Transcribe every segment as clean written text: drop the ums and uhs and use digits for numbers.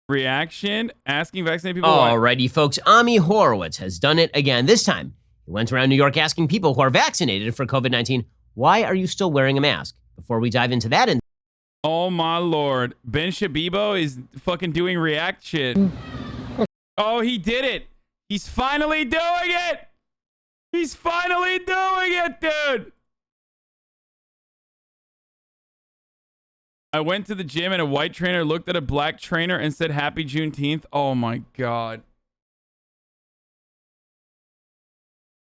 reaction asking vaccinated people why. Alrighty, folks. Ami Horowitz has done it again. This time, he went around New York asking people who are vaccinated for COVID-19, why are you still wearing a mask? Before we dive into that, Oh my lord. Ben Shabibo is fucking doing react shit. Oh, he did it. He's finally doing it. He's finally doing it, dude. I went to the gym and a white trainer looked at a black trainer and said, Happy Juneteenth. Oh my God.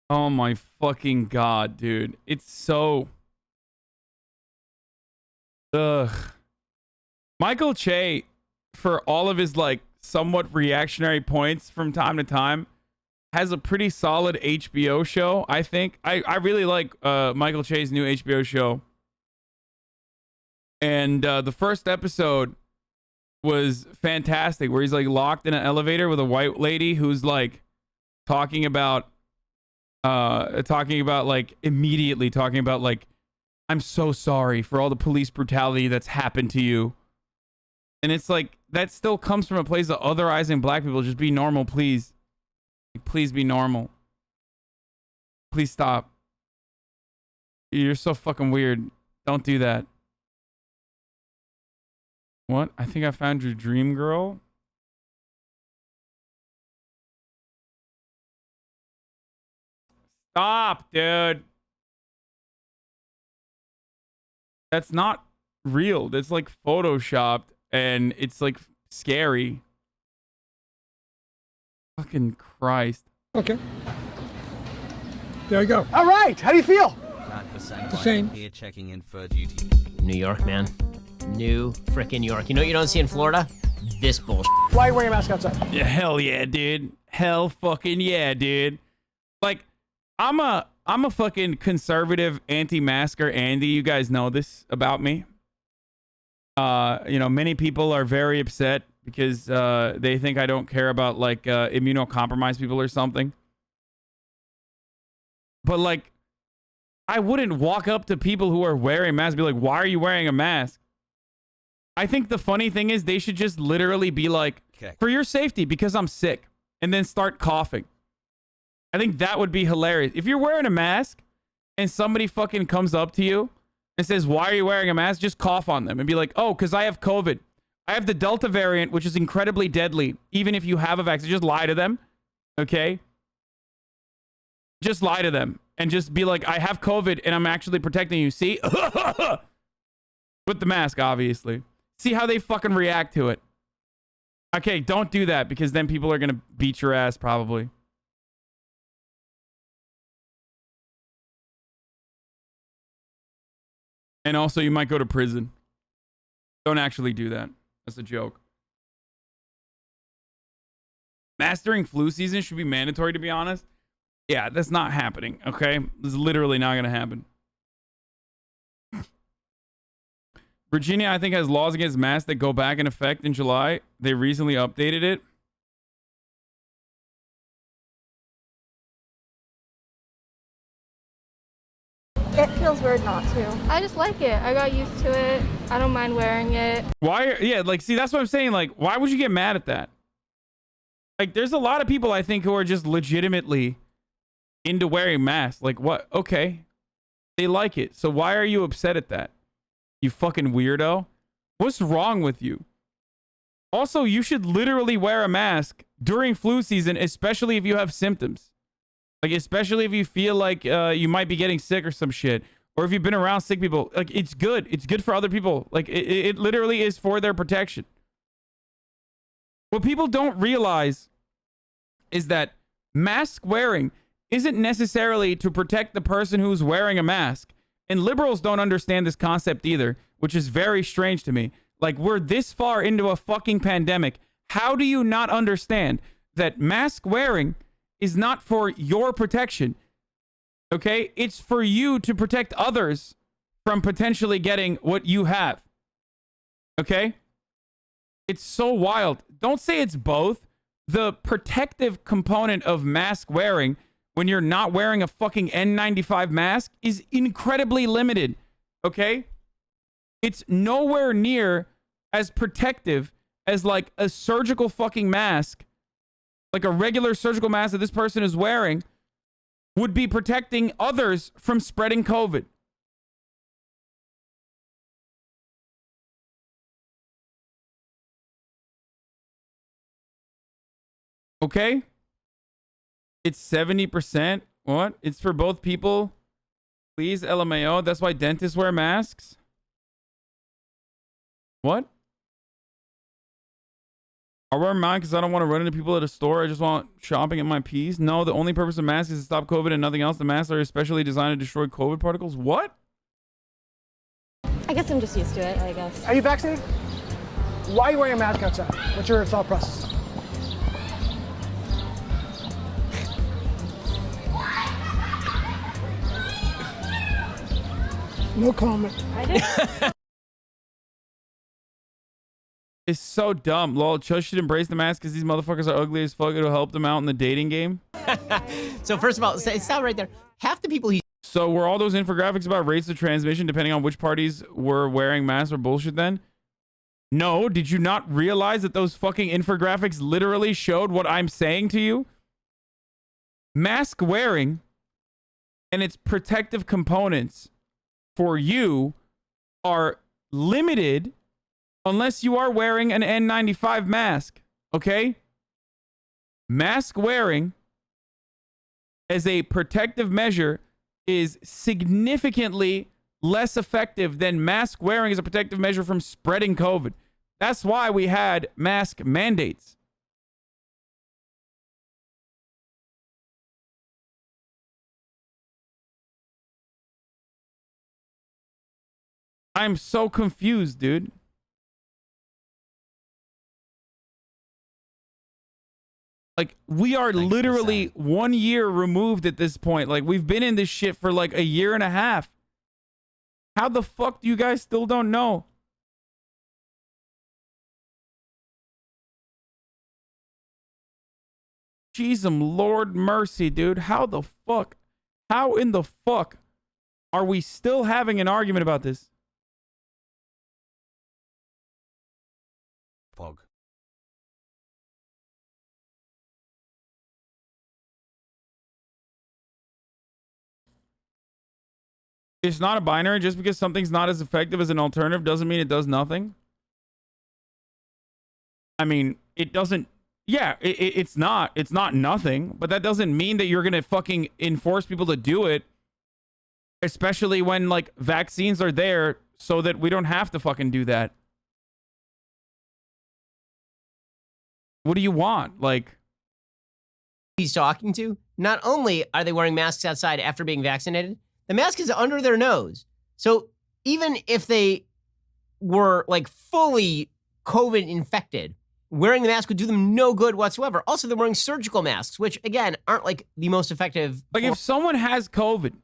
Oh my fucking God, dude. It's so... Ugh. Michael Che, for all of his like somewhat reactionary points from time to time, has a pretty solid HBO show, I think. I really like Michael Che's new HBO show. And the first episode was fantastic, where he's like locked in an elevator with a white lady who's like talking about like immediately talking about like, I'm so sorry for all the police brutality that's happened to you. And it's like, that still comes from a place of otherizing black people. Just be normal, please. Please be normal. Please stop. You're so fucking weird. Don't do that. What? I think I found your dream girl. Stop, dude. That's not real. That's like photoshopped and it's like scary. Fucking Christ. Okay. There you go. All right. How do you feel? The same. Here checking in for duty. New York, man. New frickin' York. You know what you don't see in Florida? This bullshit. Why are you wearing a mask outside? Yeah, hell yeah, dude. Hell fucking yeah, dude. Like, I'm a fucking conservative anti-masker Andy. You guys know this about me. You know, many people are very upset because they think I don't care about like immunocompromised people or something. But like, I wouldn't walk up to people who are wearing masks and be like, why are you wearing a mask? I think the funny thing is they should just literally be like, for your safety, because I'm sick, and then start coughing. I think that would be hilarious. If you're wearing a mask and somebody fucking comes up to you and says, why are you wearing a mask? Just cough on them and be like, oh, because I have COVID. I have the Delta variant, which is incredibly deadly. Even if you have a vaccine, just lie to them. Okay? Just lie to them and just be like, I have COVID and I'm actually protecting you. See? With the mask, obviously. See how they fucking react to it. Okay, don't do that because then people are going to beat your ass probably. And also, you might go to prison. Don't actually do that. That's a joke. Mask during flu season should be mandatory, to be honest. Yeah, that's not happening, okay? This is literally not going to happen. Virginia, I think, has laws against masks that go back in effect in July. They recently updated it. It feels weird not to. I just like it. I got used to it. I don't mind wearing it. Why? Yeah, like, see, that's what I'm saying. Like, why would you get mad at that? Like, there's a lot of people, I think, who are just legitimately into wearing masks. Like, what? Okay. They like it. So why are you upset at that? You fucking weirdo. What's wrong with you? Also, you should literally wear a mask during flu season, especially if you have symptoms. Like, especially if you feel like you might be getting sick or some shit. Or if you've been around sick people. Like, it's good. It's good for other people. Like, it literally is for their protection. What people don't realize is that mask wearing isn't necessarily to protect the person who's wearing a mask. And liberals don't understand this concept either, which is very strange to me. Like, we're this far into a fucking pandemic. How do you not understand that mask wearing is not for your protection? Okay? It's for you to protect others from potentially getting what you have. Okay? It's so wild. Don't say it's both. The protective component of mask wearing when you're not wearing a fucking N95 mask is incredibly limited, okay? It's nowhere near as protective as like a surgical fucking mask, like a regular surgical mask that this person is wearing, would be protecting others from spreading COVID. Okay? It's 70%. What? It's for both people. Please, LMAO. That's why dentists wear masks. What? I wear mine because I don't want to run into people at a store. I just want shopping at my peace. No, the only purpose of masks is to stop COVID and nothing else. The masks are especially designed to destroy COVID particles. What? I guess I'm just used to it, I guess. Are you vaccinated? Why are you wearing a mask outside? What's your thought process? No comment. I did. It's so dumb. Lol, Chush should embrace the mask because these motherfuckers are ugly as fuck. It'll help them out in the dating game. So first of all, stop right there. Half the people he So were all those infographics about rates of transmission depending on which parties were wearing masks or bullshit then? No, did you not realize that those fucking infographics literally showed what I'm saying to you? Mask wearing and its protective components for you are limited unless you are wearing an N95 mask, okay? Mask wearing as a protective measure is significantly less effective than mask wearing as a protective measure from spreading COVID. That's why we had mask mandates. I'm so confused, dude. Like, we are literally 1 year removed at this point. Like, we've been in this shit for like a year and a half. How the fuck do you guys still don't know? Jesus, Lord mercy, dude. How the fuck? How in the fuck are we still having an argument about this? Fog. It's not a binary. Just because something's not as effective as an alternative doesn't mean it does nothing. I mean, it doesn't. Yeah, it's not. It's not nothing. But that doesn't mean that you're going to fucking enforce people to do it. Especially when, like, vaccines are there so that we don't have to fucking do that. What do you want? Like, he's talking to, not only are they wearing masks outside after being vaccinated, the mask is under their nose. So even if they were like fully COVID infected, wearing the mask would do them no good whatsoever. Also, they're wearing surgical masks, which again, aren't like the most effective. Like if someone has COVID,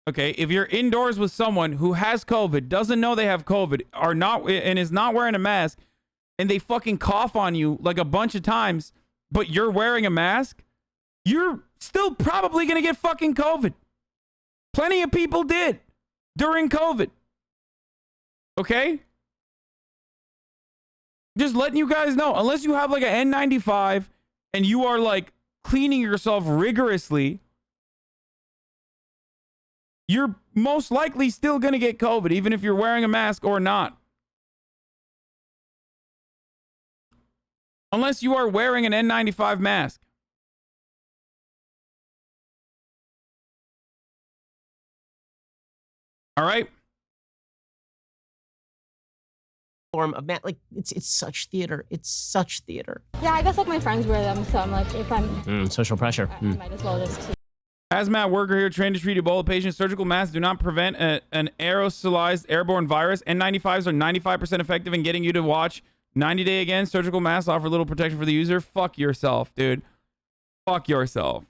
okay, if you're indoors with someone who has COVID, doesn't know they have COVID, are not, and is not wearing a mask, and they fucking cough on you like a bunch of times, but you're wearing a mask, you're still probably going to get fucking COVID. Plenty of people did during COVID. Okay? Just letting you guys know, unless you have like an N95 and you are like cleaning yourself rigorously, you're most likely still going to get COVID, even if you're wearing a mask or not. Unless you are wearing an N95 mask. All right. Form of like it's such theater. It's such theater. Yeah, I guess like my friends wear them, so I'm like, if I'm social pressure. I might as well just. Hazmat worker here trained to treat Ebola patients. Surgical masks do not prevent an aerosolized airborne virus. N95s are 95% effective in getting you to watch 90 Day Again. Surgical masks offer little protection for the user. Fuck yourself, dude. Fuck yourself.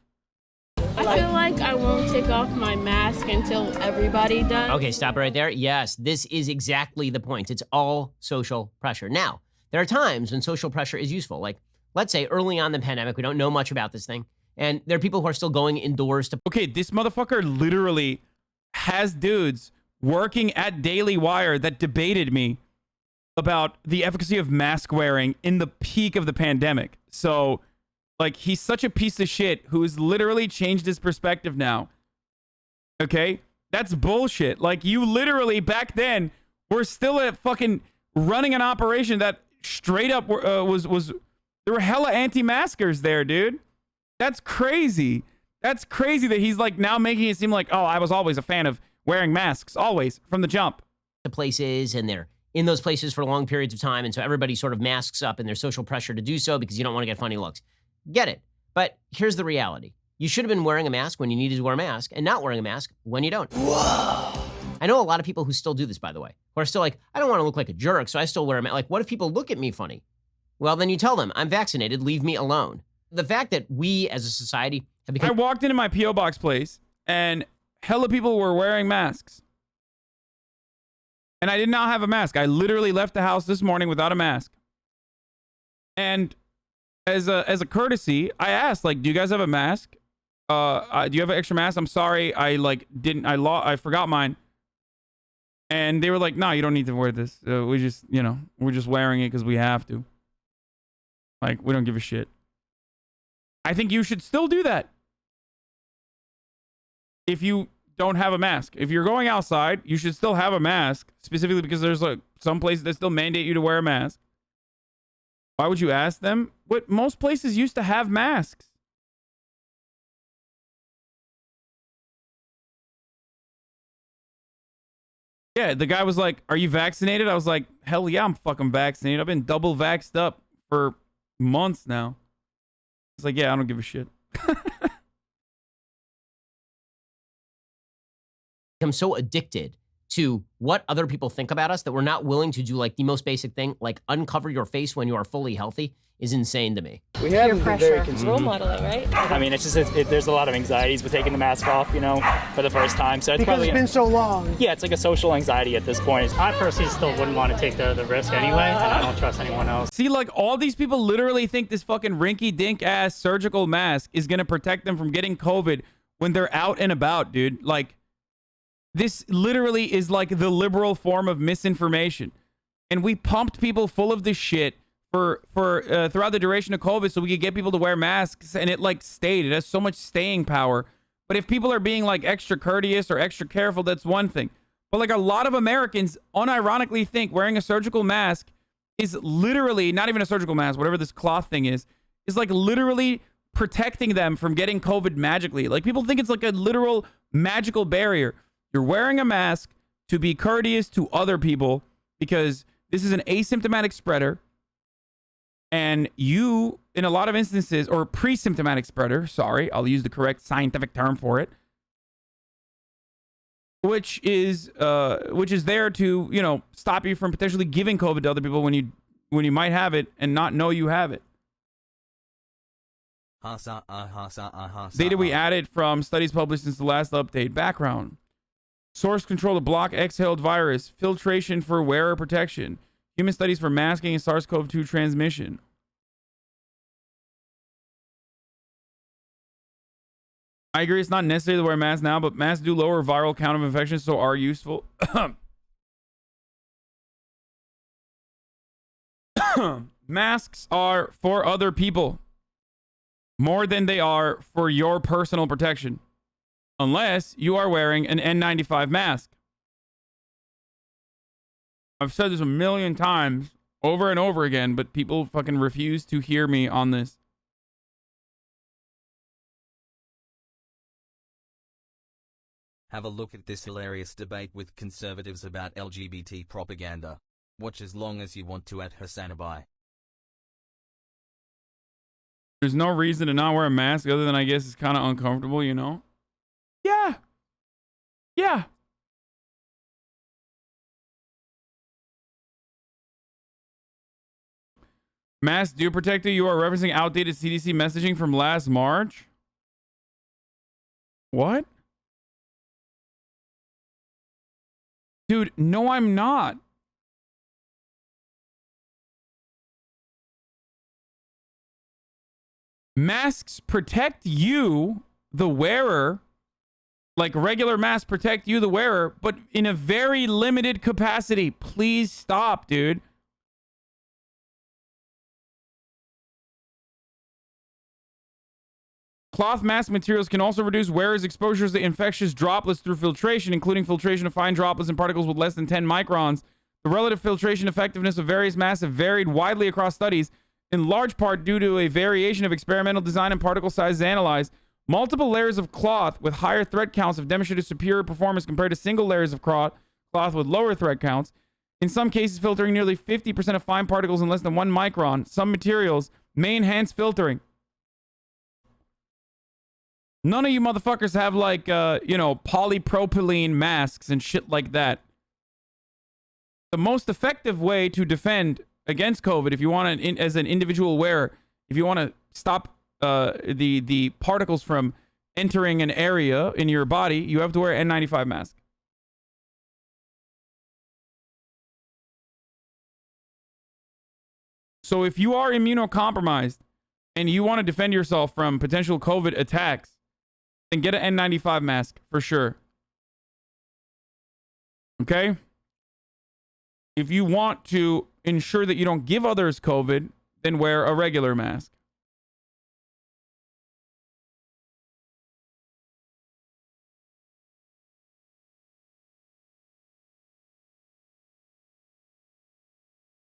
I feel like I won't take off my mask until everybody does. Okay, stop it right there. Yes, this is exactly the point. It's all social pressure. Now, there are times when social pressure is useful. Like, let's say early on in the pandemic, we don't know much about this thing. And there are people who are still going indoors to... Okay, this motherfucker literally has dudes working at Daily Wire that debated me about the efficacy of mask wearing in the peak of the pandemic. So, like, he's such a piece of shit who's literally changed his perspective now. Okay? That's bullshit. Like, you literally, back then, were still at fucking running an operation that straight up was there were hella anti-maskers there, dude. That's crazy. That's crazy that he's like now making it seem like, oh, I was always a fan of wearing masks, always, from the jump. The places, and they're in those places for long periods of time, and so everybody sort of masks up, and there's social pressure to do so because you don't want to get funny looks. Get it. But here's the reality. You should have been wearing a mask when you needed to wear a mask, and not wearing a mask when you don't. Whoa. I know a lot of people who still do this, by the way, who are still like, I don't want to look like a jerk, so I still wear a mask. Like, what if people look at me funny? Well, then you tell them, I'm vaccinated, leave me alone. The fact that we as a society have become... I walked into my P.O. Box place, and hella people were wearing masks. And I did not have a mask. I literally left the house this morning without a mask. And as a courtesy, I asked, like, do you guys have a mask? Do you have an extra mask? I'm sorry, I forgot mine. And they were like, no, you don't need to wear this. We're just wearing it because we have to. Like, we don't give a shit. I think you should still do that. If you don't have a mask. If you're going outside, you should still have a mask. Specifically because there's like some places that still mandate you to wear a mask. Why would you ask them? What most places used to have masks. Yeah, the guy was like, are you vaccinated? I was like, hell yeah, I'm fucking vaccinated. I've been double vaxxed up for months now. It's like, yeah, I don't give a shit. Become so addicted to what other people think about us that we're not willing to do like the most basic thing, like uncover your face when you are fully healthy, is insane to me. We haven't been very consistent. Role modeling, right? I mean, it's just there's a lot of anxieties with taking the mask off, you know, for the first time. So it's Because probably it's been so long. yeah, it's like a social anxiety at this point. I personally still wouldn't want to take the risk anyway, and I don't trust anyone else. See, like, all these people literally think this fucking rinky-dink-ass surgical mask is going to protect them from getting COVID when they're out and about, dude. Like, this literally is like the liberal form of misinformation. And we pumped people full of this shit for throughout the duration of COVID so we could get people to wear masks, and it like stayed. It has so much staying power. But if people are being like extra courteous or extra careful, that's one thing. But like a lot of Americans unironically think wearing a surgical mask is literally, not even a surgical mask, whatever this cloth thing is like literally protecting them from getting COVID magically. Like people think it's like a literal magical barrier. You're wearing a mask to be courteous to other people because this is an asymptomatic spreader. And you, in a lot of instances, or pre-symptomatic spreader, sorry, I'll use the correct scientific term for it, which is there to, you know, stop you from potentially giving COVID to other people when you might have it and not know you have it. Data we added from studies published since the last update. Background. Source control to block exhaled virus. Filtration for wearer protection. Human studies for masking and SARS-CoV-2 transmission. I agree it's not necessary to wear masks now, but masks do lower viral count of infections, so are useful. Masks are for other people more than they are for your personal protection. Unless you are wearing an N95 mask. I've said this a million times over and over again, but people fucking refuse to hear me on this. Have a look at this hilarious debate with conservatives about LGBT propaganda. Watch as long as you want to at Hasanabi. There's no reason to not wear a mask other than I guess it's kind of uncomfortable, you know? Yeah. Yeah. Masks do protect you. You are referencing outdated CDC messaging from last March. What? Dude, no, I'm not. Masks protect you, the wearer. Like regular masks protect you, the wearer, but in a very limited capacity. Please stop, dude. Cloth mask materials can also reduce wearers' exposures to infectious droplets through filtration, including filtration of fine droplets and particles with less than 10 microns. The relative filtration effectiveness of various masks have varied widely across studies, in large part due to a variation of experimental design and particle sizes analyzed. Multiple layers of cloth with higher thread counts have demonstrated superior performance compared to single layers of cloth with lower thread counts. In some cases, filtering nearly 50% of fine particles in less than 1 micron. Some materials may enhance filtering. None of you motherfuckers have like, polypropylene masks and shit like that. The most effective way to defend against COVID, if you want to, as an individual wearer, if you want to stop the particles from entering an area in your body, you have to wear an N95 mask. So if you are immunocompromised and you want to defend yourself from potential COVID attacks, then get an N95 mask for sure. Okay? If you want to ensure that you don't give others COVID, then wear a regular mask.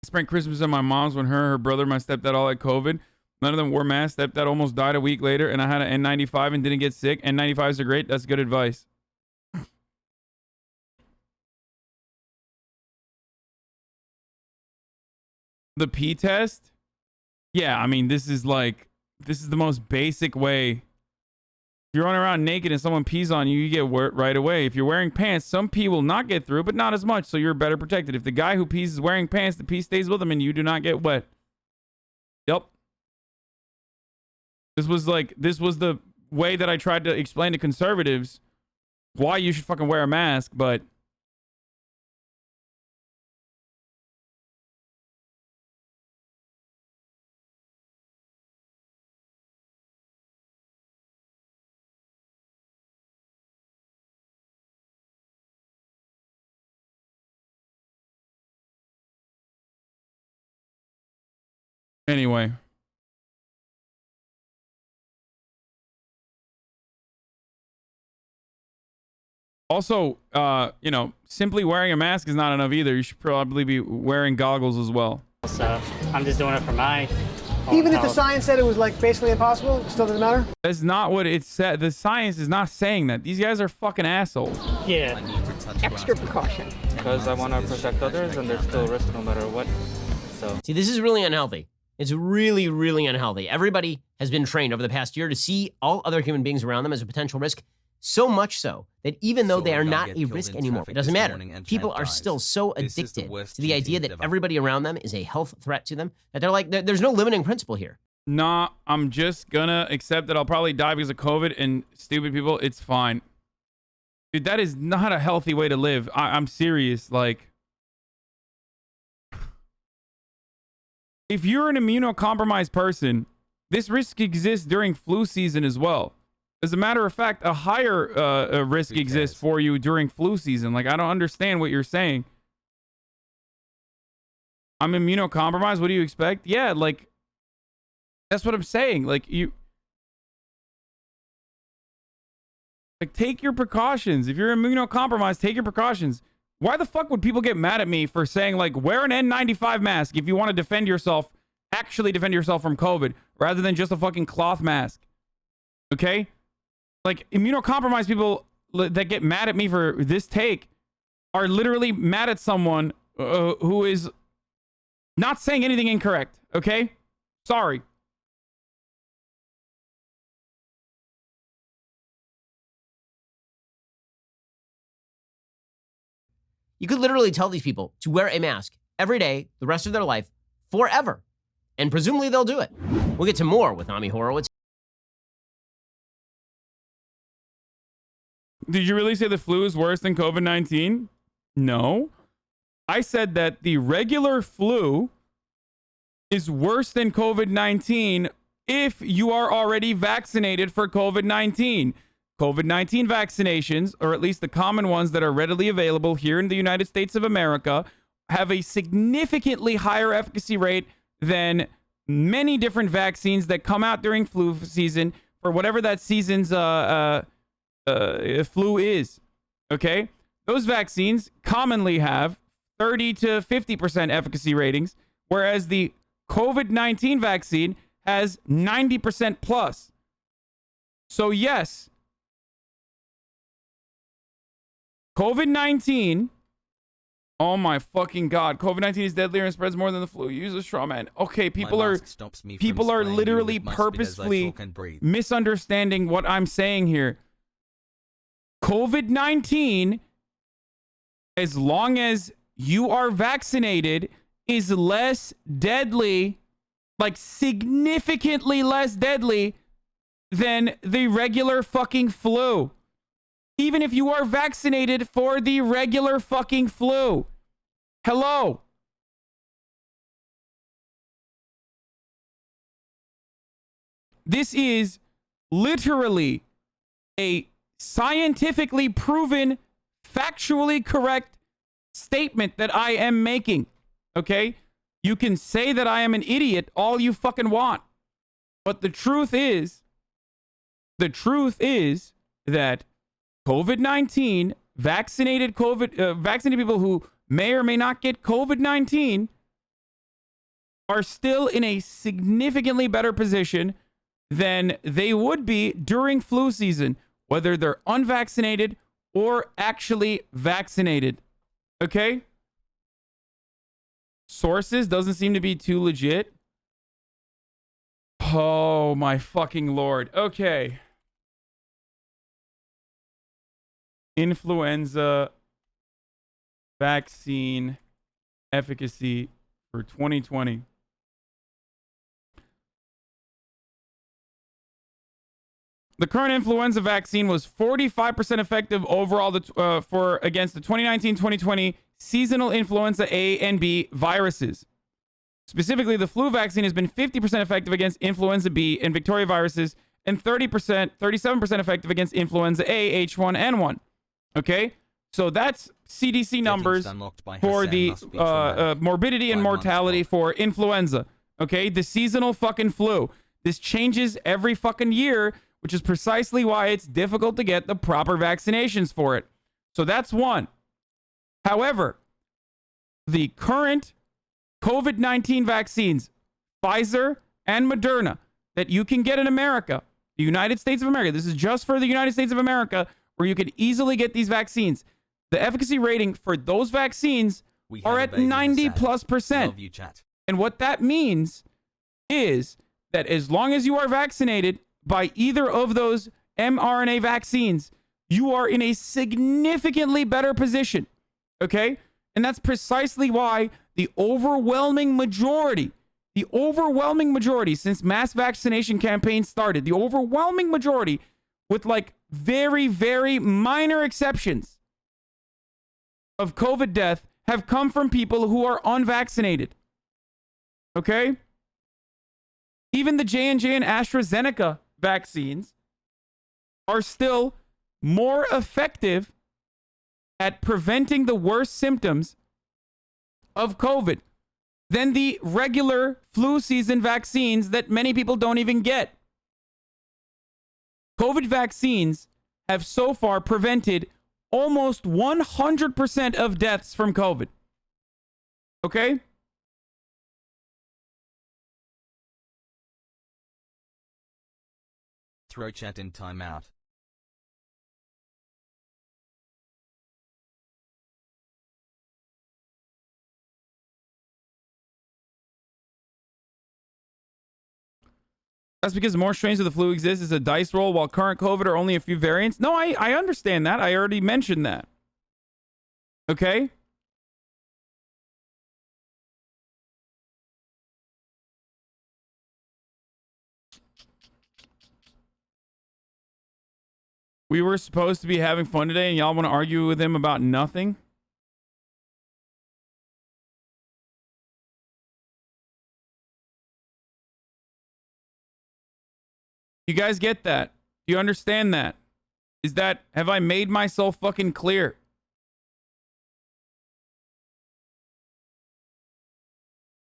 I spent Christmas at my mom's when her brother, my stepdad all had COVID. None of them wore masks. Stepdad almost died a week later, and I had an N95 and didn't get sick. N95s are great. That's good advice. The pee test? Yeah, I mean, this is the most basic way. If you're running around naked and someone pees on you, you get wet right away. If you're wearing pants, some pee will not get through, but not as much, so you're better protected. If the guy who pees is wearing pants, the pee stays with him and you do not get wet. Yep. This was the way that I tried to explain to conservatives why you should fucking wear a mask, but anyway. Also, simply wearing a mask is not enough either. You should probably be wearing goggles as well. So I'm just doing it for my Even if the science said it was like basically impossible, it still doesn't matter? That's not what it said. The science is not saying that. These guys are fucking assholes. Yeah. Extra precaution. Because I want to protect others and there's still a risk no matter what. So see, this is really unhealthy. It's really, really unhealthy. Everybody has been trained over the past year to see all other human beings around them as a potential risk. So much so that even though they are not a risk anymore, it doesn't matter. People are still so addicted to the idea that everybody around them is a health threat to them that they're like, there's no limiting principle here. Nah, I'm just gonna accept that I'll probably die because of COVID and stupid people. It's fine. Dude, that is not a healthy way to live. I'm serious. Like, if you're an immunocompromised person, this risk exists during flu season as well. As a matter of fact, a higher risk exists for you during flu season. Like, I don't understand what you're saying. I'm immunocompromised. What do you expect? Yeah, like, that's what I'm saying. Like, take your precautions. If you're immunocompromised, take your precautions. Why the fuck would people get mad at me for saying, like, wear an N95 mask if you want to defend yourself, actually defend yourself from COVID, rather than just a fucking cloth mask? Okay? Like, immunocompromised people that get mad at me for this take are literally mad at someone who is not saying anything incorrect. Okay? Sorry. You could literally tell these people to wear a mask every day, the rest of their life, forever. And presumably they'll do it. We'll get to more with Ami Horowitz. Did you really say the flu is worse than COVID-19? No. I said that the regular flu is worse than COVID-19 if you are already vaccinated for COVID-19. COVID-19 vaccinations, or at least the common ones that are readily available here in the United States of America, have a significantly higher efficacy rate than many different vaccines that come out during flu season, for whatever that season's flu is. Okay? Those vaccines commonly have 30 to 50% efficacy ratings, whereas the COVID-19 vaccine has 90% plus. So yes, COVID-19, oh my fucking God, COVID-19 is deadlier and spreads more than the flu. Use a straw man. Okay, people are literally purposefully misunderstanding what I'm saying here. COVID-19, as long as you are vaccinated, is less deadly, like significantly less deadly than the regular fucking flu. Even if you are vaccinated for the regular fucking flu. Hello. This is literally a scientifically proven, factually correct statement that I am making. Okay? You can say that I am an idiot all you fucking want. But the truth is that COVID-19, vaccinated people who may or may not get COVID-19 are still in a significantly better position than they would be during flu season, whether they're unvaccinated or actually vaccinated. Okay? Sources doesn't seem to be too legit. Oh my fucking Lord. Okay. Influenza vaccine efficacy for 2020. The current influenza vaccine was 45% effective overall against the 2019-2020 seasonal influenza A and B viruses. Specifically, the flu vaccine has been 50% effective against influenza B and Victoria viruses, and 37% effective against influenza A, H1N1. Okay? So that's CDC numbers for the morbidity and mortality for influenza. Okay? The seasonal fucking flu. This changes every fucking year, which is precisely why it's difficult to get the proper vaccinations for it. So that's one. However, the current COVID-19 vaccines, Pfizer and Moderna, that you can get in America, the United States of America, this is just for the United States of America, where you can easily get these vaccines. The efficacy rating for those vaccines are at 90+%. And what that means is that as long as you are vaccinated by either of those mRNA vaccines, you are in a significantly better position. Okay? And that's precisely why the overwhelming majority since mass vaccination campaigns started, the overwhelming majority, with like very, very minor exceptions of COVID death, have come from people who are unvaccinated. Okay? Even the J&J and AstraZeneca vaccines are still more effective at preventing the worst symptoms of COVID than the regular flu season vaccines that many people don't even get. COVID vaccines have so far prevented almost 100% of deaths from COVID. Okay? Throw chat in timeout. That's because more strains of the flu exist. It's a dice roll, while current COVID are only a few variants. No, I understand that. I already mentioned that. Okay? We were supposed to be having fun today, and y'all want to argue with him about nothing? You guys get that? Do you understand that? Have I made myself fucking clear?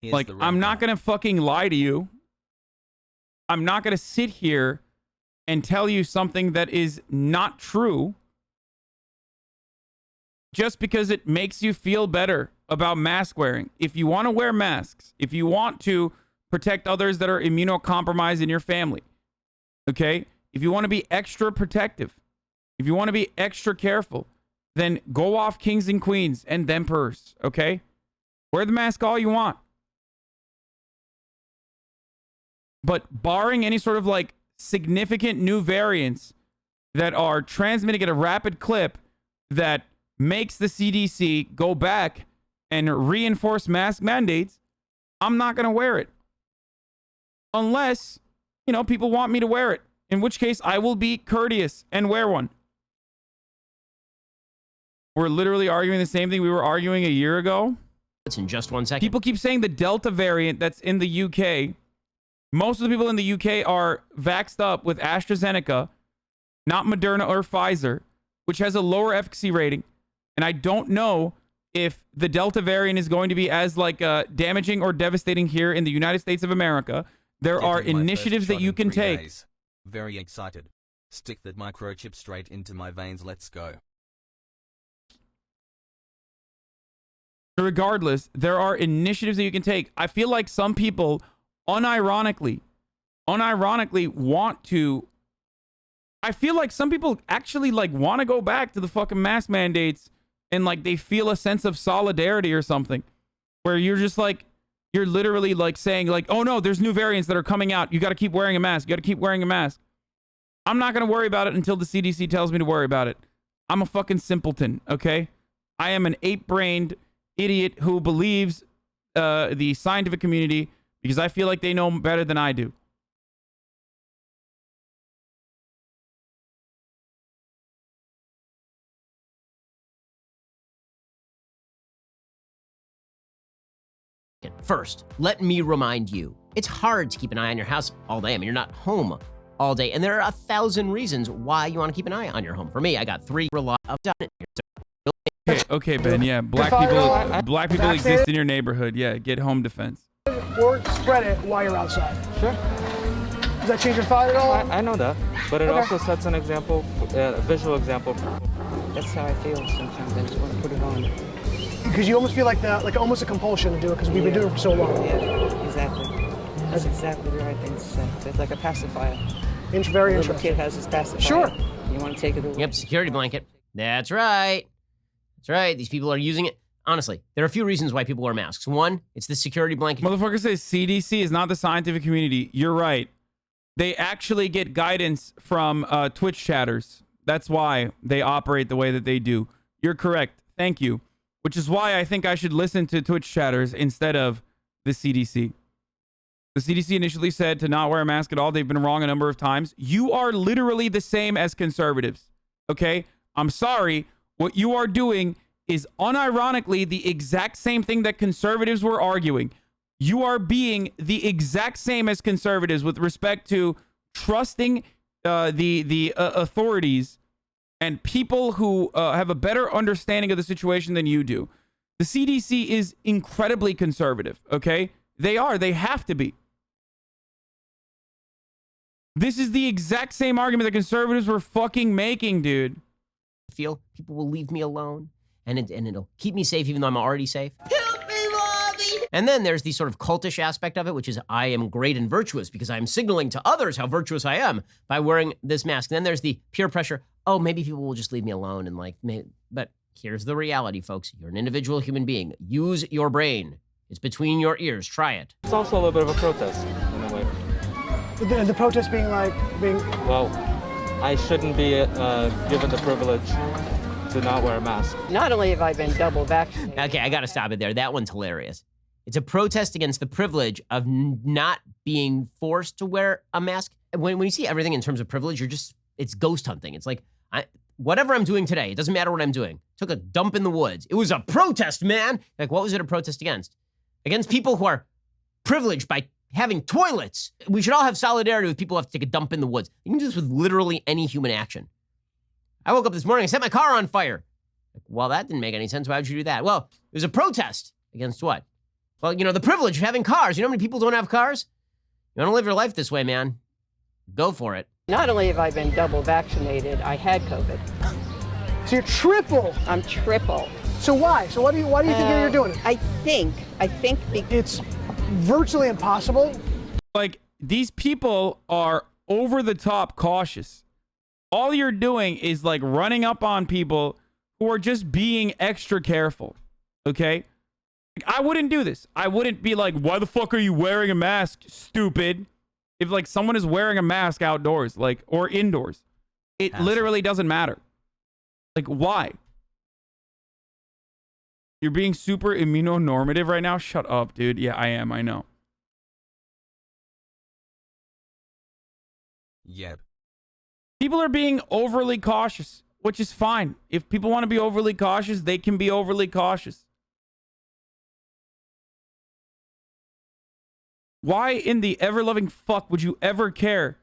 Like, I'm not gonna fucking lie to you. I'm not gonna sit here and tell you something that is not true just because it makes you feel better about mask wearing. If you want to wear masks, if you want to protect others that are immunocompromised in your family, okay? If you want to be extra protective, if you want to be extra careful, then go off kings and queens and emperors, okay? Wear the mask all you want. But barring any sort of like significant new variants that are transmitting at a rapid clip that makes the CDC go back and reinforce mask mandates, I'm not going to wear it. Unless, you know, people want me to wear it. In which case, I will be courteous and wear one. We're literally arguing the same thing we were arguing a year ago. It's in just 1 second. People keep saying the Delta variant that's in the UK. Most of the people in the UK are vaxxed up with AstraZeneca, not Moderna or Pfizer, which has a lower efficacy rating. And I don't know if the Delta variant is going to be as like damaging or devastating here in the United States of America. There are initiatives that you can take. Days. Very excited. Stick that microchip straight into my veins. Let's go. Regardless, there are initiatives that you can take. I feel like some people unironically want to. I feel like some people actually like want to go back to the fucking mask mandates and like they feel a sense of solidarity or something where you're just like, you're literally like saying like, oh no, there's new variants that are coming out. You got to keep wearing a mask. You got to keep wearing a mask. I'm not going to worry about it until the CDC tells me to worry about it. I'm a fucking simpleton, okay? I am an ape-brained idiot who believes the scientific community because I feel like they know better than I do. First, let me remind you, it's hard to keep an eye on your house all day. I mean, you're not home all day, and there are 1,000 reasons why you want to keep an eye on your home. For me, I got 3 I've done it. Okay, Ben. Yeah, black people exist in your neighborhood. Yeah, get home defense. Or spread it while you're outside. Sure. Does that change your thought at all? I know that, but it also sets an example, a visual example. That's how I feel sometimes. I just want to put it on. Because you almost feel like almost a compulsion to do it because we've been doing it for so long. Yeah, exactly. That's exactly the right thing to say. It's like a pacifier. Very interesting. The kid has his pacifier. Sure. You want to take it away. Yep, security blanket. That's right. That's right. These people are using it. Honestly, there are a few reasons why people wear masks. One, it's the security blanket. Motherfucker says CDC is not the scientific community. You're right. They actually get guidance from Twitch chatters. That's why they operate the way that they do. You're correct. Thank you. Which is why I think I should listen to Twitch chatters instead of the CDC. The CDC initially said to not wear a mask at all. They've been wrong a number of times. You are literally the same as conservatives. Okay? I'm sorry. What you are doing is unironically the exact same thing that conservatives were arguing. You are being the exact same as conservatives with respect to trusting the authorities and people who have a better understanding of the situation than you do. The CDC is incredibly conservative, okay? They are. They have to be. This is the exact same argument that conservatives were fucking making, dude. Feel people will leave me alone and it'll keep me safe even though I'm already safe. Help me, Mommy! And then there's the sort of cultish aspect of it, which is I am great and virtuous because I am signaling to others how virtuous I am by wearing this mask. And then there's the peer pressure. Oh, maybe people will just leave me alone and like, but here's the reality, folks. You're an individual human being. Use your brain. It's between your ears. Try it. It's also a little bit of a protest in a way. The protest being well, I shouldn't be given the privilege to not wear a mask. Not only have I been double vaccinated. Okay, I gotta stop it there. That one's hilarious. It's a protest against the privilege of not being forced to wear a mask. When you see everything in terms of privilege, it's ghost hunting. It's like, whatever I'm doing today, it doesn't matter what I'm doing. Took a dump in the woods. It was a protest, man. Like, what was it a protest against? Against people who are privileged by having toilets. We should all have solidarity with people who have to take a dump in the woods. You can do this with literally any human action. I woke up this morning, I set my car on fire. Like, well, that didn't make any sense. Why would you do that? Well, it was a protest against what? Well, the privilege of having cars. You know how many people don't have cars? You want to live your life this way, man? Go for it. Not only have I been double vaccinated, I had COVID. So you're triple. I'm triple. So why? So why do you think you're doing it? I think It's virtually impossible. Like, these people are over the top cautious. All you're doing is like running up on people who are just being extra careful. Okay? Like, I wouldn't do this. I wouldn't be like, why the fuck are you wearing a mask, stupid? If like someone is wearing a mask outdoors, like, or indoors, it literally doesn't matter. Like, why? You're being super immunonormative right now? Shut up, dude. Yeah, I am. I know. Yep. People are being overly cautious, which is fine. If people want to be overly cautious, they can be overly cautious. Why in the ever-loving fuck would you ever care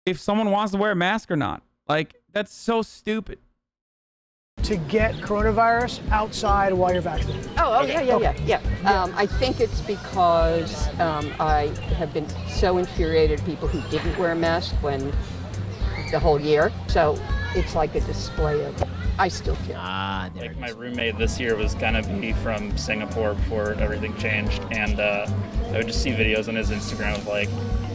if someone wants to wear a mask or not? Like, that's so stupid. To get coronavirus outside while you're vaccinated. yeah. I think it's because I have been so infuriated at people who didn't wear a mask when the whole year. So it's like a display of, I still care. Like my roommate this year was gonna be from Singapore before everything changed, and I would just see videos on his Instagram of like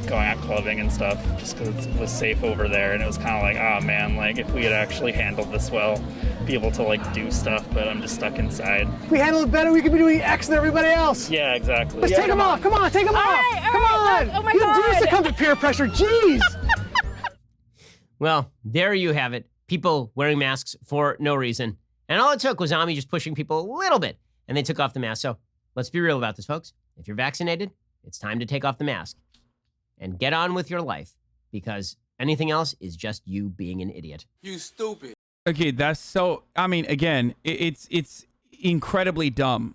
going out clubbing and stuff just because it was safe over there, and it was kind of like, oh man, like if we had actually handled this well, be able to like do stuff, but I'm just stuck inside. If we handle it better, we could be doing X than everybody else. Yeah, exactly. Let's take them off. Come on, take them off. Come on. Oh my You God. do succumb to peer pressure. Jeez. Well, there you have it. People wearing masks for no reason. And all it took was Ami just pushing people a little bit, and they took off the mask. So let's be real about this, folks. If you're vaccinated, it's time to take off the mask and get on with your life, because anything else is just you being an idiot. You stupid. Okay, that's so... I mean, again, it's incredibly dumb.